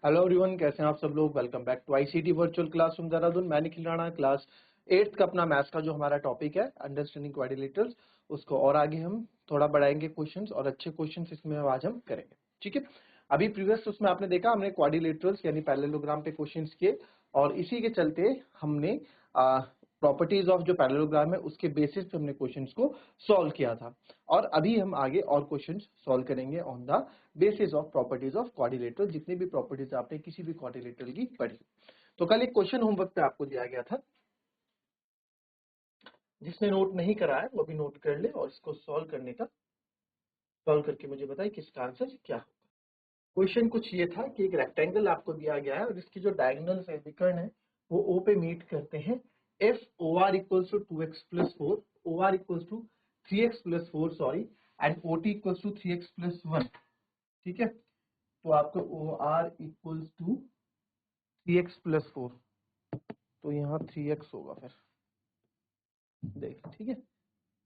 Hello everyone, कैसे हैं आप सब लोग। Welcome back to ICT virtual classroom Dehradun. मैं निखिल राणा, क्लास 8th का अपना मैथ्स का जो हमारा टॉपिक है अंडरस्टैंडिंग क्वाड्रिलेटरल्स, उसको और आगे हम थोड़ा बढ़ाएंगे क्वेश्चंस, और अच्छे क्वेश्चंस इसमें आज हम करेंगे। ठीक है, अभी प्रीवियस उसमें आपने देखा हमने क्वाड्रिलेटरल्स यानी पैरेललोग्राम पे क्वेश्चंस किए, और इसी के चलते हमने प्रॉपर्टीज ऑफ जो पैरेललोग्राम है उसके बेसिस पे हमने क्वेश्चंस को सॉल्व किया था। और अभी हम आगे और क्वेश्चंस सॉल्व करेंगे on the basis of properties of quadrilateral, जितनी भी प्रॉपर्टीज आपने किसी भी क्वाड्रिलेटरल की पढ़ी। तो कल एक क्वेश्चन होमवर्क पे आपको दिया गया था, जिसने नोट नहीं करा है वो भी नोट कर ले, और इसको सॉल्व करके मुझे बताइए किसका आंसर क्या होगा। क्वेश्चन कुछ ये था कि एक रेक्टेंगल आपको दिया गया है और इसकी जो डायगोनल्स है, विकर्ण है, वो ओ पे मीट करते हैं। If O R equals to 2x plus 4, O R equals to 3x plus 4 sorry, and O T equals to 3x plus 1। ठीक है, तो आपको O R equals to 3x plus 4, तो यहाँ 3x होगा फिर। देख, ठीक है,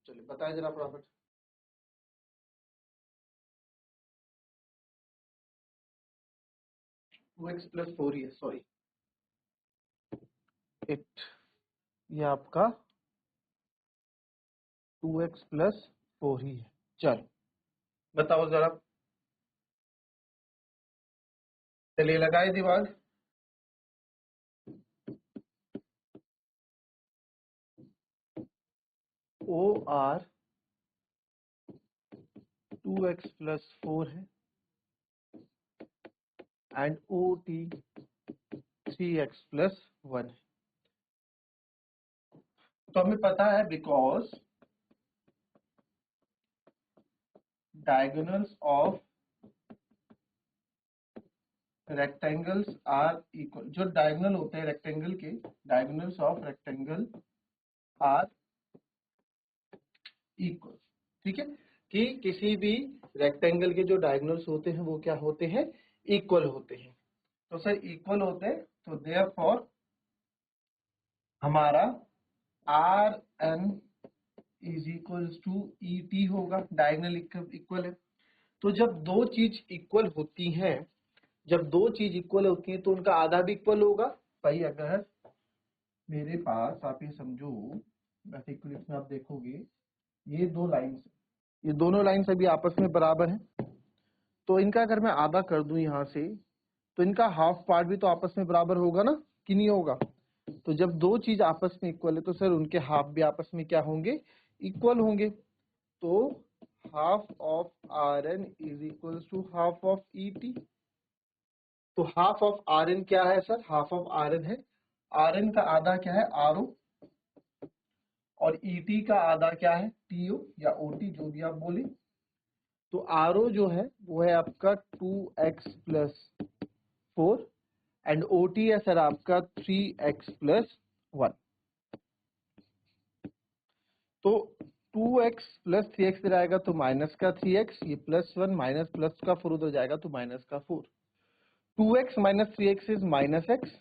चलिए बताएं जरा फटाफट। टू एक्स प्लस 4 ही है, सॉरी, इट, ये आपका 2x प्लस 4 ही है। चलो बताओ जरा, चलिए लगाए दिमाग। ओ आर 2x प्लस 4 है and O T 3x plus 1 है। तो हमें पता है because diagonals of rectangles are equal, जो डायगोनल होते हैं रेक्टेंगल के, diagonals of rectangle are equal. ठीक है, कि किसी भी रेक्टेंगल के जो डायगोनल्स होते हैं वो क्या होते हैं, इक्वल होते हैं। तो सर इक्वल होते हैं, तो देयरफॉर हमारा R N is equals to E T होगा। डायगोनल इक्वल है, तो जब दो चीज इक्वल होती हैं, जब दो चीज इक्वल होती हैं तो उनका आधा भी इक्वल होगा। भाई अगर मेरे पास, आप ये समझो, ग्राफिक में आप देखोगे ये दो लाइंस, ये दोनों लाइंस अभी आपस में बराबर हैं, तो इनका अगर मैं आधा कर दूं यहाँ से, तो इनका हाफ पार्ट भी तो आपस में बराबर होगा ना, कि नहीं होगा। तो जब दो चीज आपस में इक्वल है तो सर उनके हाफ भी आपस में क्या होंगे, इक्वल होंगे। तो half of R N is equal to half of E T. तो हाफ ऑफ आर एन क्या है sir, half of R N है, आर एन का आधा क्या है, आर ओ, और ई टी का आधा क्या है, टी ओ या ओ टी, जो भी आप बोले। तो आर ओ जो है वो है आपका 2x plus 4, and O T है सर आपका 3x प्लस 1। तो 2x प्लस 3x इधर आएगा तो माइनस का 3x, ये प्लस 1, माइनस प्लस का 4 उधर जाएगा तो माइनस का 4। 2x minus 3x is minus x,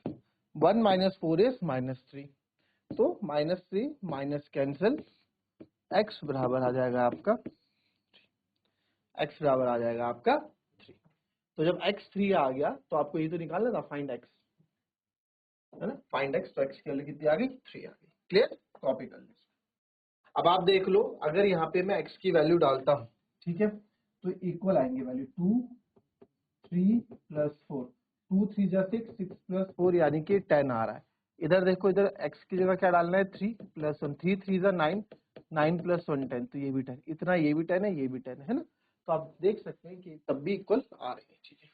1 minus 4 is minus 3, तो माइनस 3 माइनस कैंसिल, x बराबर आ जाएगा आपका, x बराबर आ जाएगा आपका 3। तो जब x 3 आ गया तो आपको ये तो निकालना था फाइंड x, है ना, फाइंड x। तो x की वैल्यू कितनी आ गई, 3 आ गई। क्लियर, कॉपी कर लो। अब आप देख लो, अगर यहाँ पे मैं x की वैल्यू डालता हूँ, ठीक है, तो इक्वल आएंगे वैल्यू 2 3 प्लस 4, 2 3 जा 6, 6 प्लस 4 यानी कि 10 आ रहा है। इधर देखो, इधर x की जगह क्या डालना है, 3 प्लस 1, 3 3 जा 9, 9 प्लस 1 10, तो ये भी 10, इतना ये भी 10 है, ये भी 10 है ना। तो आप देख सकते हैं कि तब भी इक्वल आ रही है चीजें।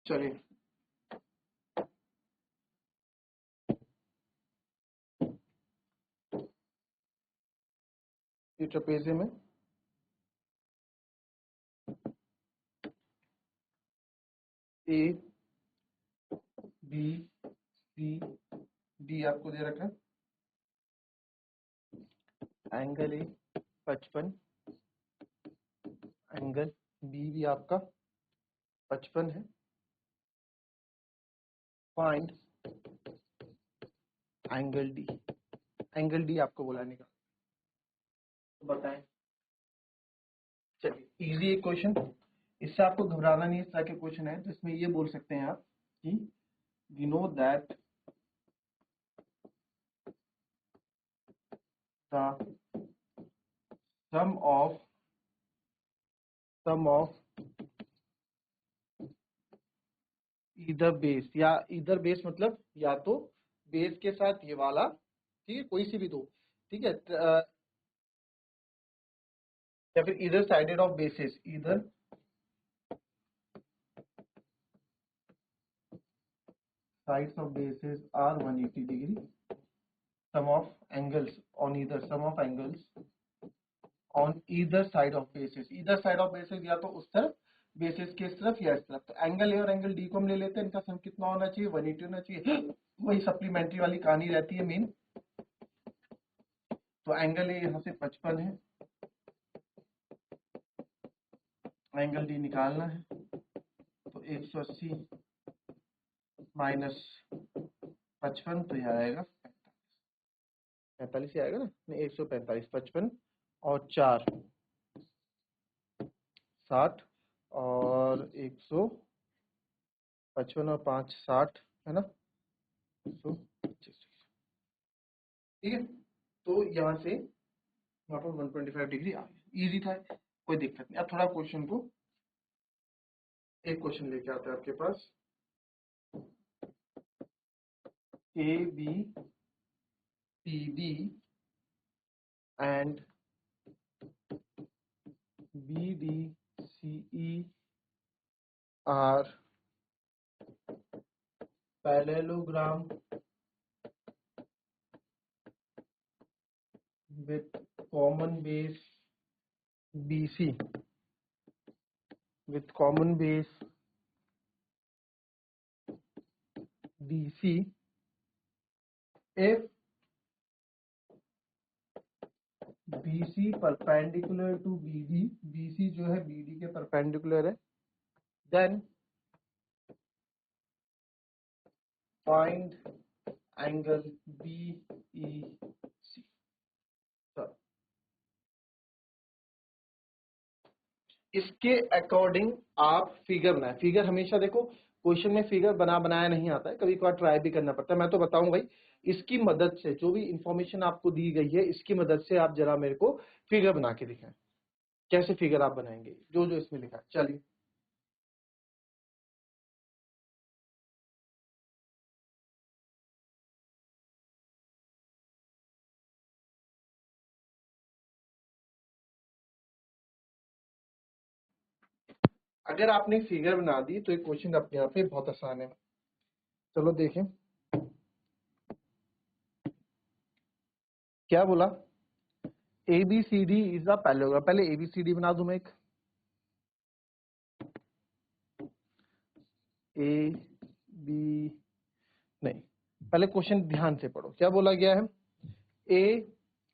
चलिए, ये ट्रेपेजियम है, ए बी सी डी आपको दे रखा है, एंगल ए 55, एंगल बी भी आपका 55 है, find angle D. Angle D आपको बोलाने का, तो बताएं। चलिए इजी एक क्वेश्चन, इससे आपको घबराना नहीं है। इस तरह के क्वेश्चन है तो इसमें ये बोल सकते हैं आप कि we know that the sum of इधर बेस, या इधर बेस मतलब या तो बेस के साथ ये वाला, ठीक है, कोई सी भी दो, ठीक है, या फिर इधर साइडेड ऑफ बेसिस, इधर sides of bases are 180 degree, sum of angles on either side of bases, either side of bases या तो उस तरफ बेसिस के इस तरफ या इस तरफ। तो एंगल ए और एंगल डी को हम ले लेते हैं, इनका सम कितना होना चाहिए, 180 होना चाहिए। वही सप्लीमेंट्री वाली कहानी रहती है मेन। तो एंगल ए यहाँ से 55 है, एंगल डी निकालना है, तो 180 माइनस 55, तो यह आएगा 45 ही आएगा ना, 145, 55 और 4 60 और 155 और 5 60 है ना, 125, ठीक है। तो यहाँ से यहाँ पर 125 डिग्री आ गया, इजी था, कोई दिक्कत नहीं। अब थोड़ा क्वेश्चन को, एक क्वेश्चन लेके आते हैं आपके पास। A B C D and B D C E are parallelogram with common base BC, with common base DC if BC perpendicular to BD, BC जो है BD के perpendicular है, then find angle BEC। इसके according आप figure बनाए। Figure हमेशा देखो question में फिगर बनाया नहीं आता है, कभी कभार ट्राई भी करना पड़ता है। मैं तो बताऊं भाई, इसकी मदद से जो भी इंफॉर्मेशन आपको दी गई है, इसकी मदद से आप जरा मेरे को फिगर बना के दिखाएं, कैसे फिगर आप बनाएंगे जो जो इसमें लिखा है। चलिए अगर आपने फिगर बना दी तो एक क्वेश्चन अपने आप में बहुत आसान है। चलो देखें क्या बोला, ABCD इज अ पैरेललोग्राम। पहले ABCD बना दूं मैं एक, ए बी नहीं, पहले क्वेश्चन ध्यान से पढ़ो, क्या बोला गया है, A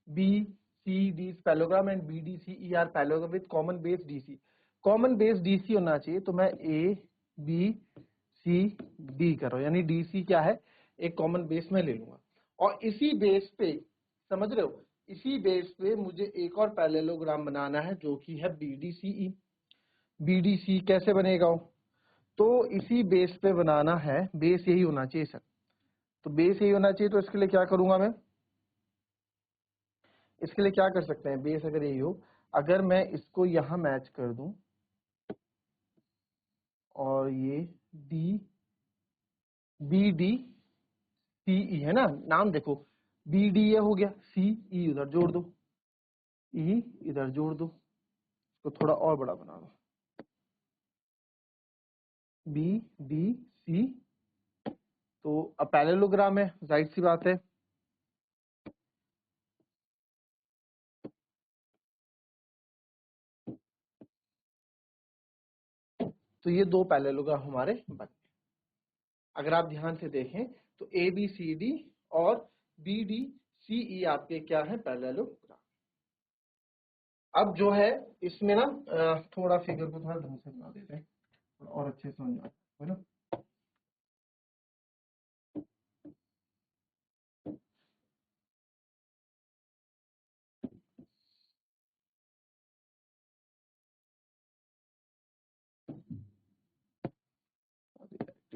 B C D parallelogram and B D C E are parallelogram with common base DC. Common base DC होना चाहिए, तो मैं ए बी सी डी कर रहा हूं, यानी डीसी क्या है, एक कॉमन बेस में ले लूंगा, और इसी बेस पे, समझ रहे हो, इसी बेस पे मुझे एक और पैरेललोग्राम बनाना है जो कि है बीडीसीई। बीडीसी कैसे बनेगा वो? तो इसी बेस पे बनाना है, बेस यही होना चाहिए सर, तो बेस यही होना चाहिए। तो इसके लिए क्या करूंगा मैं, इसके लिए क्या कर सकते हैं, बेस अगर यही हो, अगर मैं इसको यहां मैच कर दूं और ये डी बी डी सी ई है ना, नाम देखो, बी डी ये हो गया, सी ई उधर जोड़ दो, ई इधर जोड़ दो, इसको थोड़ा और बड़ा बना दो, बी डी सी। तो अब पैरेललोग्राम है, जाहिर सी बात है, तो ये दो पैरेललोग्राम हमारे बन गए। अगर आप ध्यान से देखें तो ए बी सी डी और बी डी सी ई आपके क्या है, पैरेललोग्राम। अब जो है इसमें ना थोड़ा फिगर को थोड़ा ढंग से बना देते हैं, और अच्छे से समझ में आता है ना।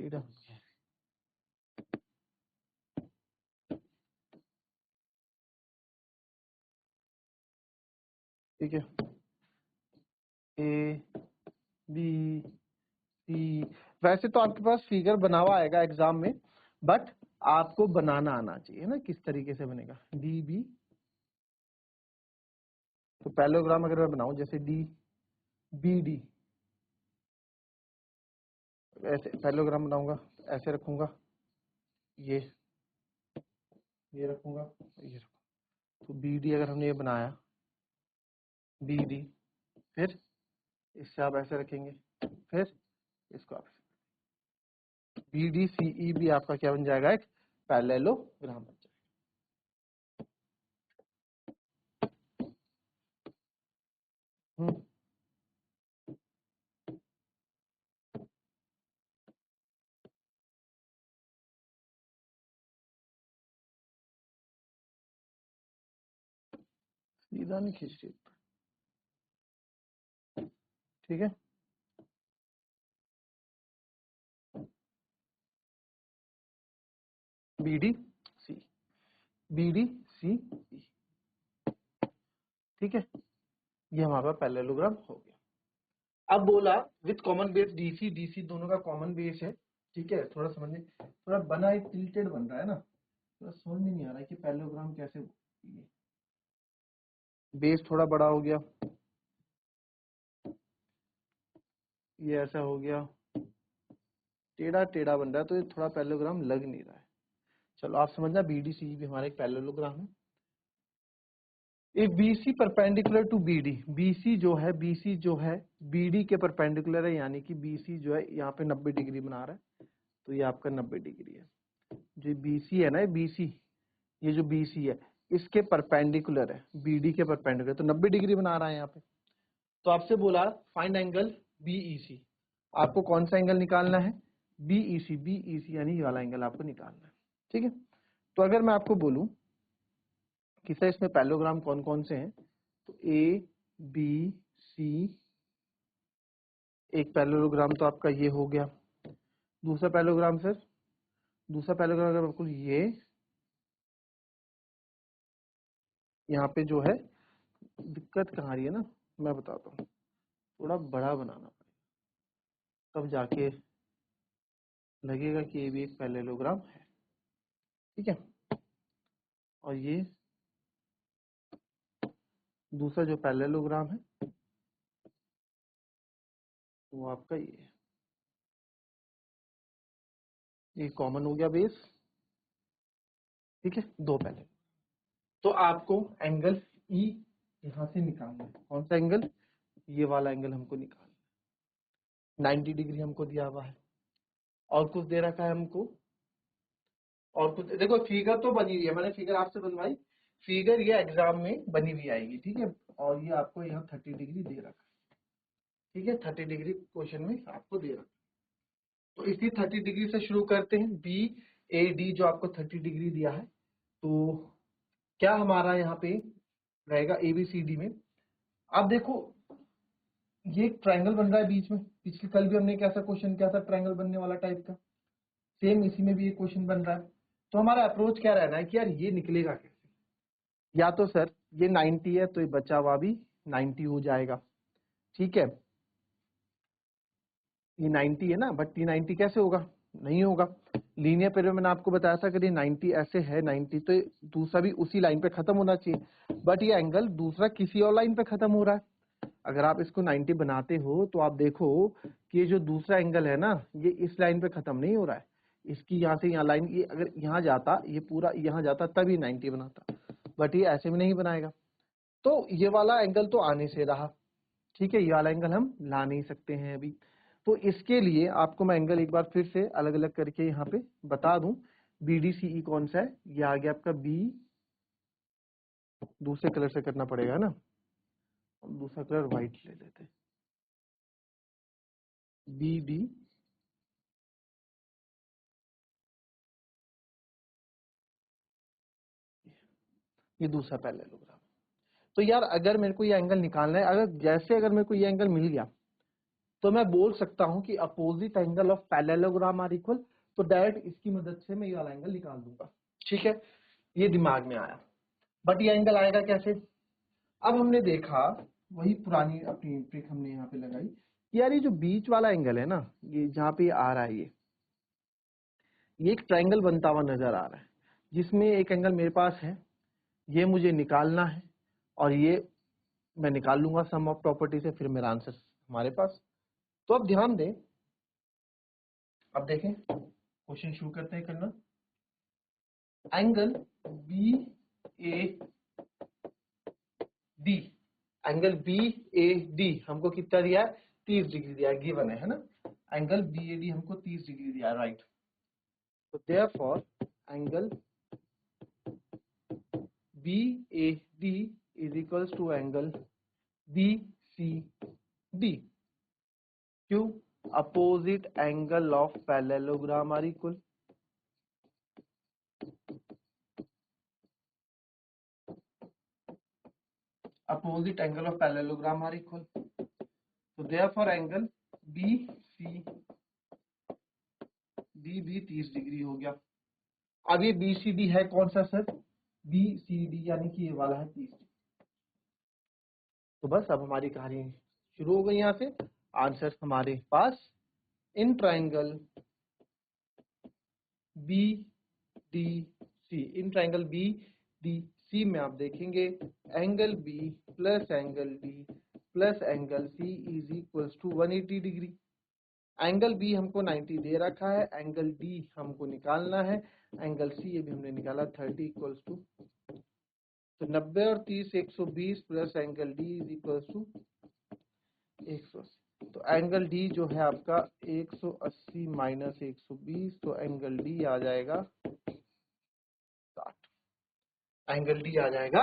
टेढ़ा, ठीक है, ए बी सी। वैसे तो आपके पास फिगर बना हुआ आएगा एग्जाम में, बट आपको बनाना आना चाहिए ना किस तरीके से बनेगा। डी बी, तो पैरेललोग्राम अगर मैं बनाऊं जैसे डी बी डी, ऐसे पैरेललोग्राम बनाऊंगा, ऐसे रखूंगा, ये रखूंगा, ये रखूंगा। तो बी डी अगर हमने ये बनाया बी डी, फिर इससे आप ऐसे रखेंगे, फिर इसको आप बी डी सी ई भी आपका क्या बन जाएगा, एक पैरेललोग्राम बन जाएगा। सीधा नहीं खींच रही, ठीक है। B D C, B D C E, ठीक है, ये हमारा पैरेललोग्राम हो गया। अब बोला with common base DC, DC दोनों का कॉमन बेस है, ठीक है। थोड़ा समझने, थोड़ा बना एक टिल्टेड बन रहा है ना, थोड़ा समझ में नहीं आ रहा है कि पैरेललोग्राम कैसे, बेस थोड़ा बड़ा हो गया, ये ऐसा हो गया, टेढ़ा टेढ़ा बन रहा है, तो ये थोड़ा पैरेललोग्राम लग नहीं रहा है। चलो आप समझना, बीडीसी भी हमारा एक पैरेललोग्राम है। एक BC perpendicular to BD, BC जो है, बीसी जो है बीडी के परपेंडिकुलर है, यानी कि बीसी जो है यहाँ पे 90 डिग्री बना रहा है, तो ये आपका 90 डिग्री है। जो बीसी है ना, बीसी, ये जो बीसी है इसके परपेंडिकुलर है, बीडी के परपेंडिकुलर, तो 90 डिग्री बना रहा है यहाँ पे। तो आपसे बोला फाइंड एंगल बीईसी, आपको कौन सा एंगल निकालना है, बीईसी, बीईसी यानी ये वाला एंगल आपको निकालना है, ठीक है। तो अगर मैं आपको बोलूं कि सर इसमें पैरेललोग्राम कौन कौन से हैं, तो ए बी सी, एक पैरेललोग्राम तो आपका ये हो गया। दूसरा पैरेललोग्राम सर, दूसरा पैरेललोग्राम अगर आपको ये यहाँ पे जो है, दिक्कत कहाँ आ रही है ना, मैं बताता हूँ, थोड़ा बड़ा बनाना पड़ेगा तब जाके लगेगा कि ये भी एक पैरेललोग्राम है, ठीक है। और ये दूसरा जो पैरेललोग्राम है वो आपका ये कॉमन हो गया बेस, ठीक है, दो पैरेलल। तो आपको एंगल ई यहाँ से निकालना है, कौन सा एंगल, ये वाला एंगल हमको निकालना है। 90 डिग्री हमको दिया हुआ है, और कुछ दे रखा है हमको, और कुछ देखो, फिगर तो बनी हुई है, मैंने फिगर आपसे बनवाई, फिगर ये एग्जाम में बनी हुई आएगी, ठीक है। और ये आपको यहाँ 30 डिग्री दे रखा है, ठीक है, 30 डिग्री क्वेश्चन में आपको दे रखा है। तो इसी 30 डिग्री से शुरू करते हैं, बी ए डी जो आपको 30 डिग्री दिया है, तो क्या हमारा यहाँ पे रहेगा एबीसीडी में। अब देखो ये एक ट्रायंगल बन रहा है बीच में, पिछले कल भी हमने एक ऐसा क्वेश्चन किया था ट्रायंगल बनने वाला टाइप का, सेम इसी में भी एक क्वेश्चन बन रहा है। तो हमारा अप्रोच क्या रहना है कि यार ये निकलेगा कैसे, या तो सर ये 90 है तो ये बचा हुआ भी 90 हो जाएगा, ठीक है, ये 90 है ना, बट ये 90 कैसे होगा, नहीं होगा। लीनियर पेयर में मैंने आपको बताया था कि ये 90 ऐसे है 90, तो ये दूसरा भी उसी लाइन पे खत्म होना चाहिए, बट ये एंगल दूसरा किसी और लाइन पे खत्म हो रहा है। अगर आप इसको 90 बनाते हो तो आप देखो कि ये जो दूसरा एंगल है ना, ये इस लाइन पे खत्म नहीं हो रहा है, इसकी यहाँ से यहाँ लाइन, ये अगर यहाँ जाता, ये पूरा यहाँ जाता तब ये 90 बनाता, बट ये ऐसे में नहीं बनाएगा। तो ये वाला एंगल तो आने से रहा, ठीक है, ये वाला एंगल हम ला नहीं सकते हैं अभी। तो इसके लिए आपको मैं एंगल एक बार फिर से अलग अलग करके यहाँ पे बता दूं, BDCE कौन सा है, ये आ गया आपका बी, दूसरे कलर से करना पड़ेगा ना, दूसरा कलर व्हाइट ले लेते हैं, BD, ये दूसरा पैरेललोग्राम। तो यार अगर मेरे को ये एंगल निकालना है, अगर जैसे अगर मेरे को ये एंगल मिल गया, तो मैं बोल सकता हूं कि opposite angle of parallelogram are equal, तो डायरेक्ट इसकी मदद से मैं ये वाला एंगल निकाल दूंगा। ठीक है, ये दिमाग में आया, बट ये एंगल आएगा कैसे? अब हमने देखा, वही पुरानी अपनी ट्रिक हमने यहाँ पे लगाई कि यार ये जो बीच वाला एंगल है ना, ये जहाँ पे आ रहा है, ये एक ट्रायंगल बनता हुआ नजर आ रहा है, जिसमें एक एंगल मेरे पास है, ये मुझे निकालना है, और ये मैं निकाल लूंगा सम ऑफ प्रॉपर्टी से, फिर मेरा आंसर हमारे पास। तो अब ध्यान दें, अब देखें, क्वेश्चन शुरू करते हैं करना। Angle B A D, angle B A D हमको कितना दिया है? 30 डिग्री दिया है, गिवन है ना। एंगल बी ए डी हमको 30 डिग्री दिया है, राइट। तो therefore angle B A D is equals to angle B C D. क्यों? Opposite angle of parallelogram are equal. Opposite angle of parallelogram are equal, तो therefore angle B C D भी 30 degree हो गया। अब ये B C D है कौन सा सर? बी सी डी, यानी कि ये वाला है 30 डिग्री। तो बस अब हमारी कहानी शुरू हो गई यहाँ से। आंसर हमारे पास in triangle B D C, in triangle B D C में आप देखेंगे angle B plus angle D plus angle C is equals to 180 degree. Angle B हमको 90 दे रखा है, एंगल डी हमको निकालना है, एंगल सी ये भी हमने निकाला 30 इक्वल्स टू, तो 90 और 30 120 plus angle D is equals to 180। तो एंगल डी जो है आपका 180 माइनस 120, तो एंगल डी आ जाएगा 60। एंगल डी आ जाएगा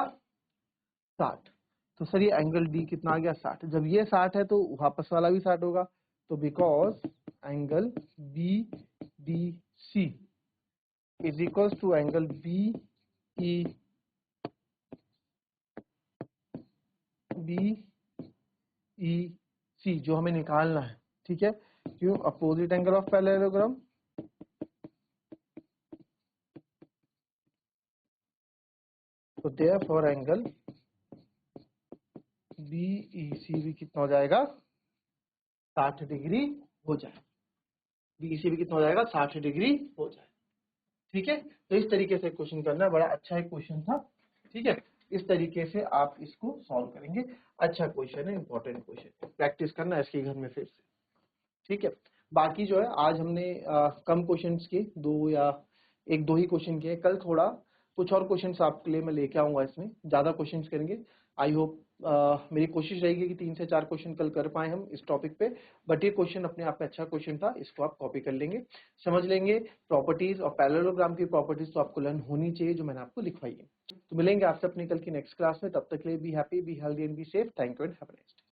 60। तो सर ये एंगल डी कितना आ गया? 60। जब ये 60 है तो वापस वाला भी 60 होगा, तो because angle B D C is equals to angle B E C जो हमें निकालना है। ठीक है, क्यों? अपोजिट एंगल ऑफ पैरेललोग्राम, तो therefore angle B E C भी कितना हो जाएगा? 60 डिग्री हो जाए। बी सी भी कितना हो जाएगा? 60 डिग्री हो जाए। ठीक है, तो इस तरीके से क्वेश्चन करना, बड़ा अच्छा एक क्वेश्चन था। ठीक है, इस तरीके से आप इसको सॉल्व करेंगे। अच्छा क्वेश्चन है, इंपॉर्टेंट क्वेश्चन, प्रैक्टिस करना इसके घर में फिर से। ठीक है, बाकी जो है आज हमने कम क्वेश्चंस के, दो या एक दो ही क्वेश्चन किए। कल थोड़ा कुछ और क्वेश्चंस आपके लिए मैं लेके आऊंगा, इसमें ज्यादा क्वेश्चंस करेंगे। आई होप मेरी कोशिश रहेगी कि 3 से 4 क्वेश्चन कल कर पाए हम इस टॉपिक पे। बट ये क्वेश्चन अपने आप में अच्छा क्वेश्चन था, इसको आप कॉपी कर लेंगे, समझ लेंगे। प्रॉपर्टीज और पैरेललोग्राम की प्रॉपर्टीज तो आपको लर्न होनी चाहिए, जो मैंने आपको लिखवाई है। तो मिलेंगे आपसे अपनी कल की नेक्स्ट क्लास में, तब तक के लिए be happy, be healthy and be safe. Thank you and have a nice day.